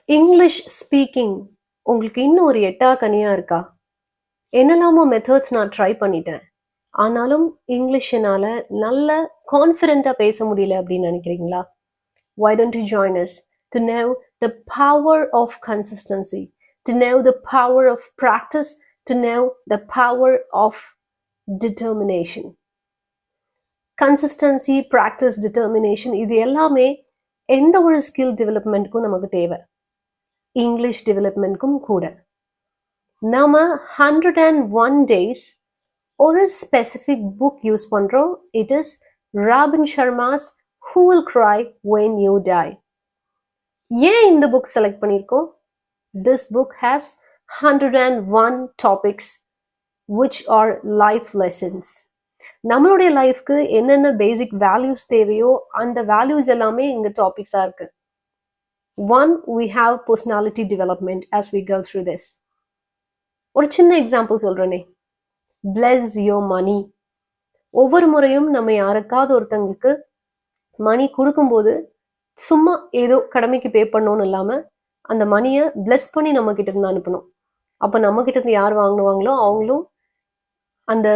English speaking உங்களுக்கு இன்னும் ஒரு எட்டா கனியா இருக்கா? என்னெல்லாமோ மெத்தட்ஸ் நான் ட்ரை பண்ணிட்டேன், ஆனாலும் இங்கிலீஷ் என்னால நல்ல கான்ஃபிடென்ட்டா பேச முடியல அப்படின்னு நினைக்கிறீங்களா? Why don't you join us to know the power of consistency, to know the power of practice, to know the power of determination. Consistency, practice, determination இது எல்லாமே எந்த ஒரு ஸ்கில் டெவலப்மெண்ட்க்கும் நமக்கு தேவை, இங்கிலீஷ் டெவலப்மெண்ட்க்கும் கூட. நாம 101 days ஒரு ஸ்பெசிஃபிக் புக் யூஸ் பண்றோம். It is Robin Sharma's Who Will Cry When You Die. ஏன் இந்த புக் செலக்ட் பண்ணியிருக்கோம்? This book has 101 topics which are life lessons. நம்மளுடைய லைஃப்க்கு என்னென்ன பேசிக் வேல்யூஸ் தேவையோ அந்த வேல்யூஸ் எல்லாமே இங்க டாபிக்ஸா இருக்கு. One, we have personality development as we go through this. ஒரு சின்ன எக்ஸாம்பிள் சொல்றேனே, bless your money. ஒவ்வொரு முறையும் நம்ம யாருக்காவது ஒருத்தங்களுக்கு மணி கொடுக்கும்போது சும்மா ஏதோ கடமைக்கு பே பண்ணணும்னு இல்லாம அந்த மணியை பிளஸ் பண்ணி நம்ம கிட்ட இருந்து அனுப்பணும். அப்ப நம்ம கிட்ட இருந்து யார் வாங்குவாங்களோ அவங்களும் அந்த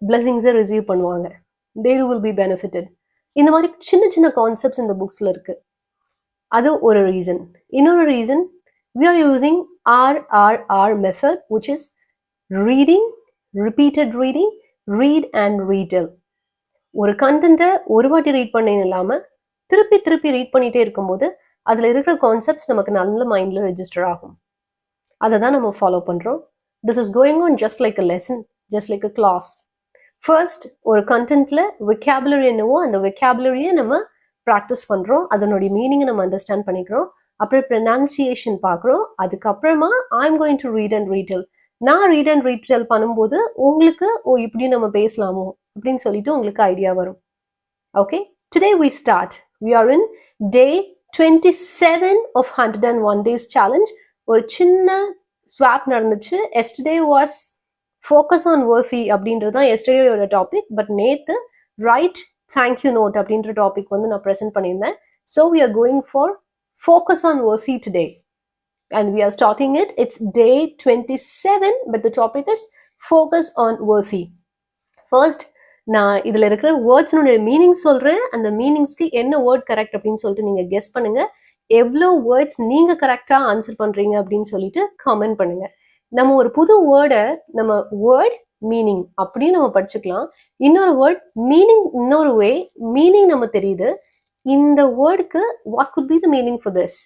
பிளஸிங்ஸை ரிசீவ் பண்ணுவாங்க. they will be benefited. இந்த மாதிரி சின்ன சின்ன கான்செப்ட்ஸ் இந்த புக்ஸ்ல இருக்கு. அது ஒரு ரீசன். இன்னொரு reason, we are using RRR method, which is reading, repeated reading, read and retell. ஒரு கண்டென்ட்டை ஒரு வாட்டி ரீட் பண்ணேன்னு இல்லாம திருப்பி திருப்பி ரீட் பண்ணிட்டே இருக்கும்போது அதுல இருக்கிற கான்செப்ட்ஸ் நமக்கு நல்ல மைண்ட்ல ரெஜிஸ்டர் ஆகும். அதை தான் நம்ம ஃபாலோ பண்றோம். This is going on just like a lesson, just like a class. First ஒரு கண்டென்ட்ல வெக்காபுலரி என்னவோ அந்த வெக்காபுலரியை நம்ம ப்ராக்டிஸ் பண்றோம், அதனுடைய மீனிங்கை நம்ம அண்டர்ஸ்டாண்ட் பண்ணிக்கிறோம், அப்புறம் ப்ரொனன்சியேஷன் பார்க்குறோம். அதுக்கப்புறமா I am going to read and retell. நான் ரீட் அண்ட் ரீடெல் பண்ணும்போது உங்களுக்கு இப்படி நம்ம பேசலாமோ அப்படின்னு சொல்லிட்டு உங்களுக்கு ஐடியா வரும். Okay, today we start. We are in day 27 of 101 days challenge. ஒரு சின்ன ஸ்வாப் நடந்துச்சு. yesterday was focus on worthy அப்படின்றது தான் yesterdayயோட டாபிக். பட் நேத்து ரைட் தேங்க்யூ நோட் அப்படின்ற டாபிக் வந்து நான் ப்ரெசென்ட் பண்ணியிருந்தேன். So we are going for focus on worthy today. And we are starting it. It's day 27, but the topic is focus on worthy. First, நான் இதுல இருக்கிற வேர்ட்ஸ்னுடைய meaning சொல்றேன். அந்த மீனிங்ஸ்க்கு என்ன வேர்ட் கரெக்ட் அப்படின்னு சொல்லிட்டு நீங்க கெஸ் பண்ணுங்க. எவ்வளோ வேர்ட்ஸ் நீங்க கரெக்டா ஆன்சர் பண்றீங்க அப்படின்னு சொல்லிட்டு கமெண்ட் பண்ணுங்க. நம்ம ஒரு புது வேர்டை நம்ம வேர்ட் மீனிங் அப்படின்னு நம்ம படிச்சுக்கலாம். இன்னொரு வேர்ட் மீனிங் இன்னொரு வே, மீனிங் நம்ம தெரியுது, இந்த வேர்டுக்கு what could be the meaning for this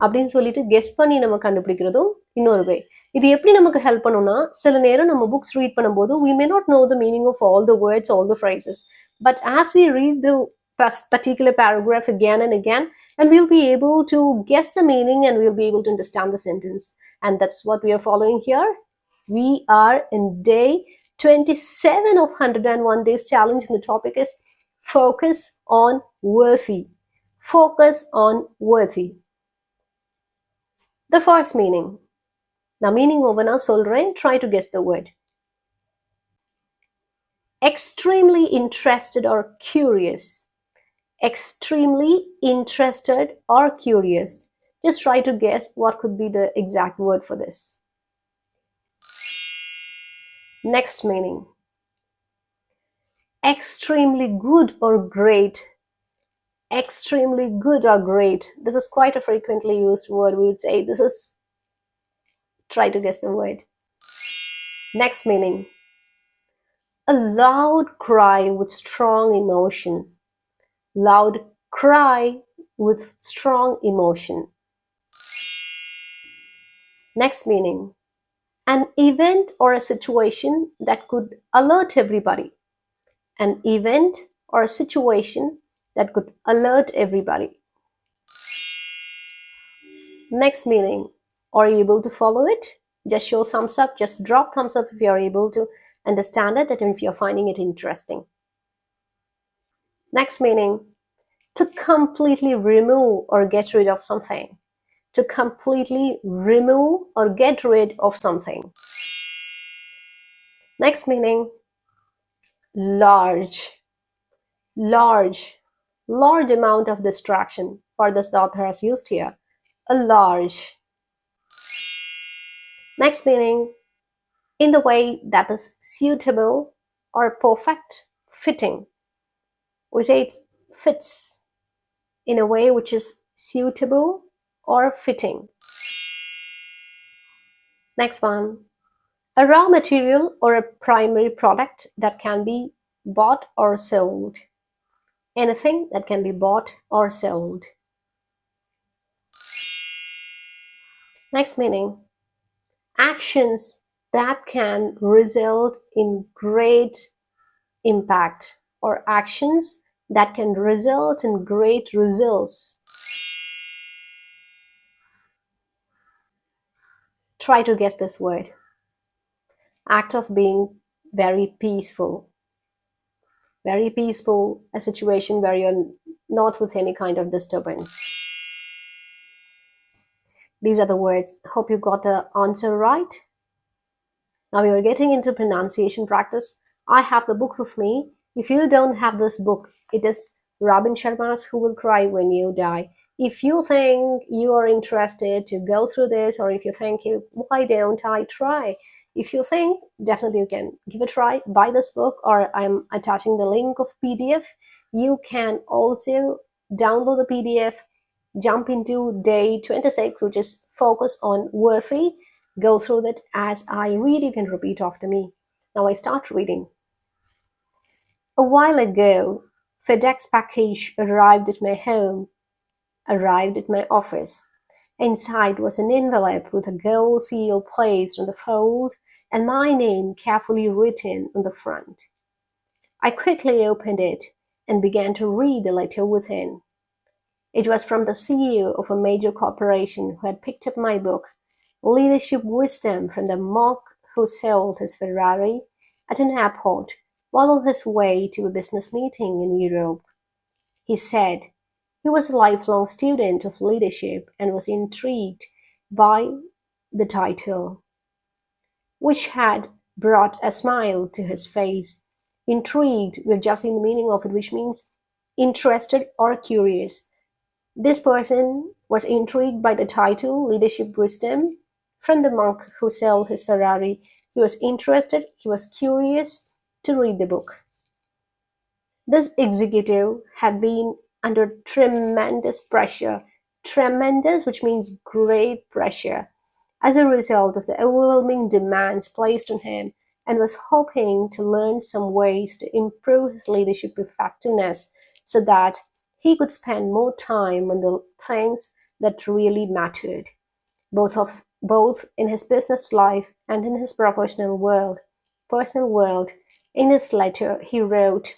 அப்படின்னு சொல்லிட்டு கெஸ் பண்ணி நம்ம கண்டுபிடிக்கிறதும் இன்னொரு வே. இது எப்படி நமக்கு ஹெல்ப் பண்ணும்னா, சில நேரம் நம்ம புக்ஸ் ரீட் பண்ணும்போது we may not know the meaning of all the words, all the phrases, but as we read the particular paragraph again and again, and we'll be able to guess the meaning and we'll be able to understand the sentence. And that's what we are following here. We are in day 27 of 101 days challenge, and the topic is focus on worthy. Focus on worthy. The first meaning. The meaning over now solren, try to guess the word. Extremely interested or curious. Extremely interested or curious. Just try to guess what could be the exact word for this. Next meaning. Extremely good or great. Extremely good or great. This is quite a frequently used word. We would say this is. Try to guess the word. Next meaning. A loud cry with strong emotion. Loud cry with strong emotion. Next meaning. An event or a situation that could alert everybody. An event or a situation that could alert everybody. Next meaning. Are you able to follow it? Just show thumbs up. Just drop thumbs up if you are able to understand it and if you're finding it interesting. Next meaning. To completely remove or get rid of something. To completely remove or get rid of something. Next meaning. Large. Large. Large amount of distraction. For this, the author has used here. A large. Next meaning, in the way that is suitable or perfect, fitting. We say it fits in a way which is suitable or fitting. Next one, a raw material or a primary product that can be bought or sold. Anything that can be bought or sold. Next meaning, actions that can result in great impact or actions that can result in great results. Try to guess this word. Act of being very peaceful. Very peaceful, a situation where you're not with any kind of disturbance. These are the words. Hope you got the answer right. Now we are getting into pronunciation practice. I have the book with me. If you don't have this book, it is Robin Sharma's Who Will Cry When You Die. If you think you are interested to go through this, or if you think, why don't I try? If you think, definitely you can give it a try, buy this book, or I'm attaching the link of PDF. You can also download the PDF, jump into day 26, which is focus on worthy. Go through that as I read, you can repeat after me. Now I start reading. A while ago, FedEx package arrived at my home, arrived at my office. Inside was an envelope with a gold seal placed on the fold and my name carefully written on the front. I quickly opened it and began to read the letter within. It was from the CEO of a major corporation who had picked up my book, Leadership Wisdom, from the monk who sold his Ferrari at an airport while on his way to a business meeting in Europe. He said he was a lifelong student of leadership and was intrigued by the title, which had brought a smile to his face. Intrigued, we're just in the meaning of it, which means interested or curious. This person was intrigued by the title, Leadership Wisdom, from the monk who sold his Ferrari. He was interested, he was curious to read the book. This executive had been under tremendous pressure, tremendous, which means great pressure, as a result of the overwhelming demands placed on him, and was hoping to learn some ways to improve his leadership effectiveness so that he could spend more time on the things that really mattered, both in his business life and in his personal world. In his letter, he wrote,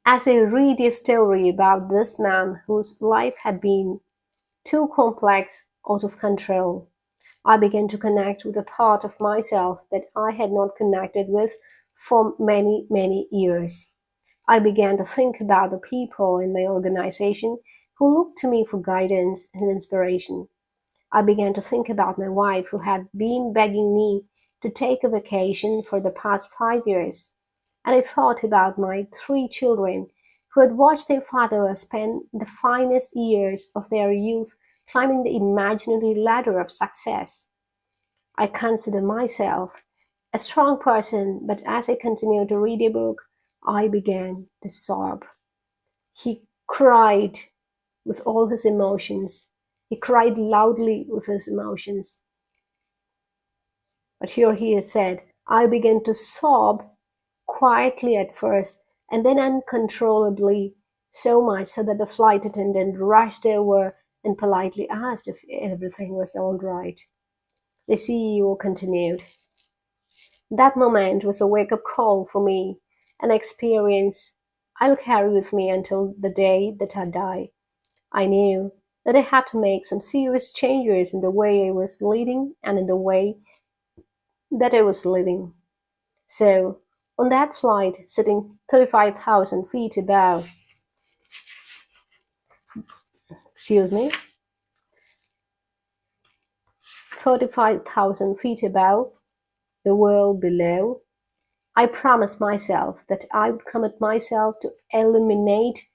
as I read a story about this man whose life had been too complex, out of control, I began to connect with a part of myself that I had not connected with for many, many years. I began to think about the people in my organization who looked to me for guidance and inspiration. I began to think about my wife who had been begging me to take a vacation for the past 5 years. And I thought about my 3 children who had watched their father spend the finest years of their youth climbing the imaginary ladder of success. I consider myself a strong person, but as I continued to read a book, I began to sob. He cried with all his emotions. He cried loudly with his emotions. But here he has said, I began to sob quietly at first, and then uncontrollably, so much so that the flight attendant rushed over and politely asked if everything was all right. The CEO continued, that moment was a wake-up call for me, an experience I'll carry with me until the day that I die. I knew that I had to make some serious changes in the way I was leading and in the way that I was living. So, on that flight, sitting 35,000 feet above, 35,000 feet above the world below, I promised myself that I would commit myself to eliminating,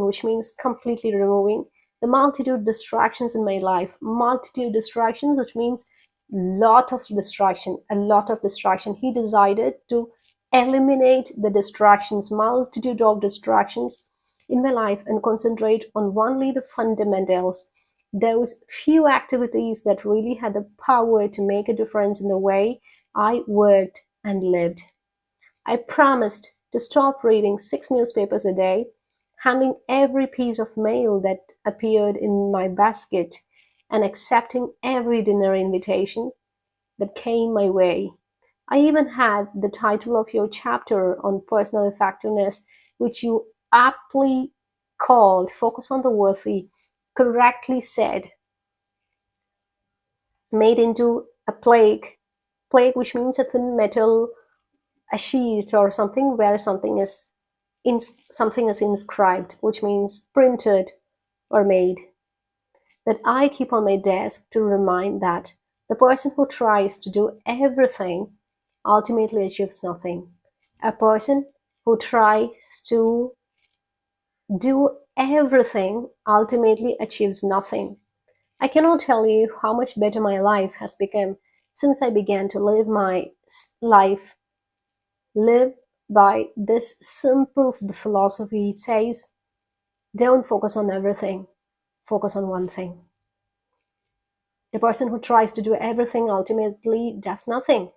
which means completely removing the multitude distractions in my life. Multitude distractions, which means a lot of distraction. He decided to eliminate the distractions, multitude of distractions in my life, and concentrate on only the fundamentals, those few activities that really had the power to make a difference in the way I worked and lived. I promised to stop reading 6 newspapers a day, handling every piece of mail that appeared in my basket, and accepting every dinner invitation that came my way. I even had the title of your chapter on personal effectiveness, which you aptly called Focus on the Worthy, correctly said, made into a plaque, which means a thin metal, a sheet or something where something is inscribed, which means printed or made, that I keep on my desk to remind that the person who tries to do everything ultimately achieves nothing. A person who tries to do everything ultimately achieves nothing. I cannot tell you how much better my life has become since I began to live my life live by this simple philosophy. It says, don't focus on everything, focus on one thing. The person who tries to do everything ultimately does nothing.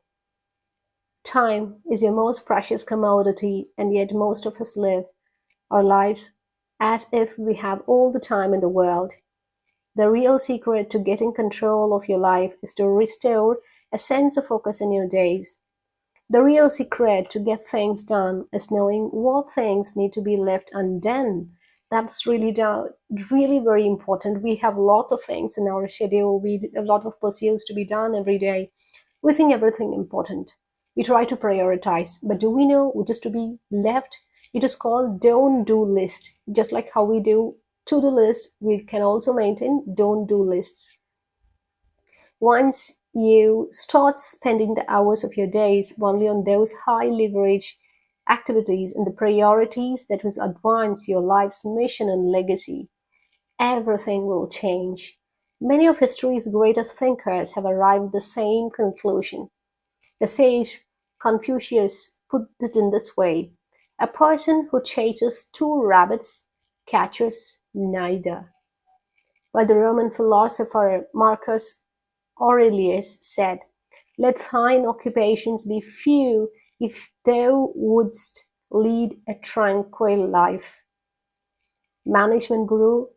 Time is your most precious commodity, and yet most of us live our lives as if we have all the time in the world. The real secret to getting control of your life is to restore a sense of focus in your days. The real secret to get things done is knowing what things need to be left undone. That's really very important. We have a lot of things in our schedule. We have a lot of pursuits to be done every day. We think everything important. We try to prioritize, but do we know what is to be left? It is called don't do list. Just like how we do to-do list, we can also maintain don't do lists. Once you start spending the hours of your days only on those high leverage activities and the priorities that will advance your life's mission and legacy, everything will change. Many of history's greatest thinkers have arrived at the same conclusion. The sage Confucius put it in this way: a person who chases 2 rabbits catches neither. While the Roman philosopher Marcus Aurelius said, let thine occupations be few if thou wouldst lead a tranquil life. Management guru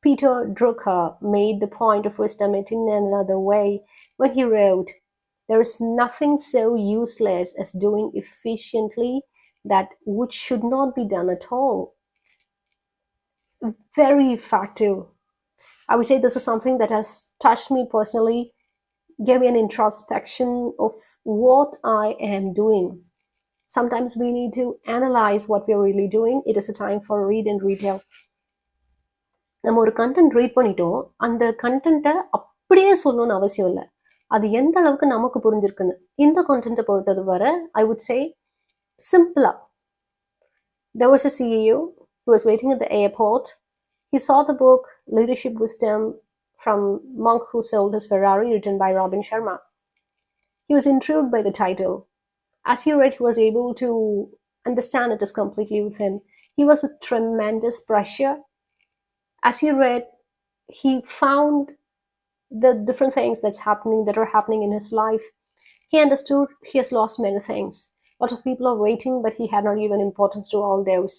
Peter Drucker made the point of wisdom in another way when he wrote, there is nothing so useless as doing efficiently that which should not be done at all. Very effective. I would say this is something that has touched me personally, gave me an introspection of what I am doing. Sometimes we need to analyze what we're really doing. It is a time for read and retell. நம்ம ஒரு content read பண்ணிட்டோம், அந்த கண்டென்ட்டை அப்படியே சொல்லணும்னு அவசியம் இல்லை. அது எந்த அளவுக்கு நமக்கு புரிஞ்சிருக்குன்னு இந்த கண்டென்ட்டை பொறுத்தது வர ஐ வுட் சே சிம்பிளா. There was a CEO who was waiting at the airport. He saw the book Leadership Wisdom from Monk Who Sold His Ferrari, written by Robin Sharma. He was intrigued by the title. As he read, he was able to understand it as completely with him. He was with tremendous pressure. As he read, he found the different things that are happening in his life. He understood he has lost many things. A lot of people are waiting, but he had not given importance to all those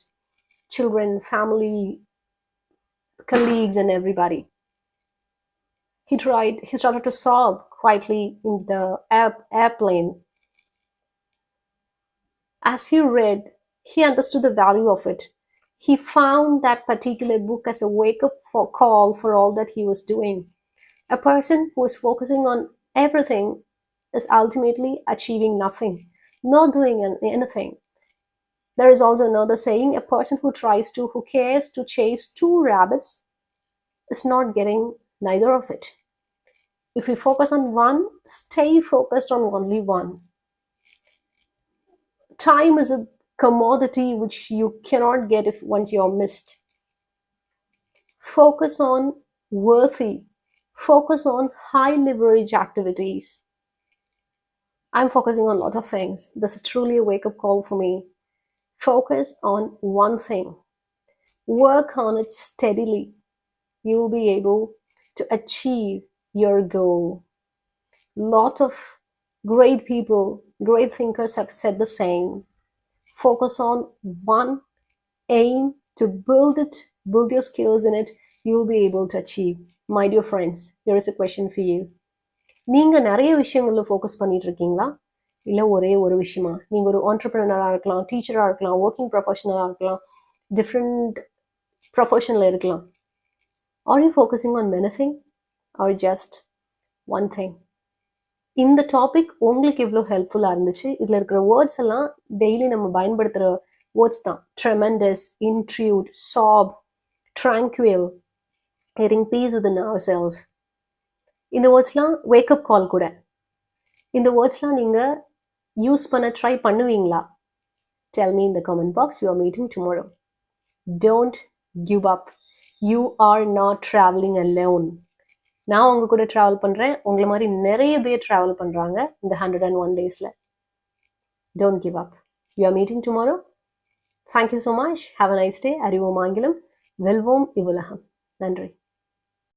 children, family, colleagues, and everybody. He started to sob quietly in the airplane. As he read, he understood the value of it. He found that particular book as a wake-up call for all that he was doing. A person who is focusing on everything is ultimately achieving nothing, not doing anything. There is also another saying, a person who cares to chase 2 rabbits is not getting neither of it. If we focus on one, stay focused on only one. Time is a commodity which you cannot get if once you're missed. Focus on worthy. Focus on high leverage activities. I'm focusing on a lot of things. This is truly a wake-up call for me. Focus on one thing. Work on it steadily. You will be able to achieve your goal. Lot of great people, great thinkers have said the same. Focus on one aim to build it, build your skills in it, you will be able to achieve. My dear friends, here is a question for you. நீங்க நிறைய விஷயங்கள்ல focus பண்ணிட்டு இருக்கீங்களா, இல்ல ஒரே ஒரு விஷயமா? நீங்க ஒரு ஆண்டர்பிரினரா இருக்கலாம், டீச்சரா இருக்கலாம், ஒர்க்கிங் ப்ரொஃபஷனலா இருக்கலாம், டிஃப்ரெண்ட் ப்ரொஃபஷன்ல இருக்கலாம். Are you focusing on many things or just one thing? இந்த டாபிக் உங்களுக்கு எவ்வளோ ஹெல்ப்ஃபுல்லாக இருந்துச்சு? இதில் இருக்கிற வேர்ட்ஸ் எல்லாம் டெய்லி நம்ம பயன்படுத்துகிற வேர்ட்ஸ் தான். ட்ரெமெண்டஸ், இன்ட்ரூட், சாப், tranquil, getting peace within ourselves. இந்த வேர்ட்ஸ்லாம் வேக்கப் கால் கூட. இந்த வேர்ட்ஸ்லாம் நீங்கள் யூஸ் பண்ண ட்ரை பண்ணுவீங்களா? Tell me in the comment box. You are meeting tomorrow. Don't give up. You are not traveling alone. நான் உங்க கூட ட்ராவல் பண்ணுறேன். உங்களை மாதிரி நிறைய பேர் ட்ராவல் பண்ணுறாங்க இந்த 101 daysல. Don't give up. You are meeting tomorrow. Thank you so much. Have a nice day. அறிவோம் ஆங்கிலம், வெல்வோம் இவ்வுலகம். நன்றி.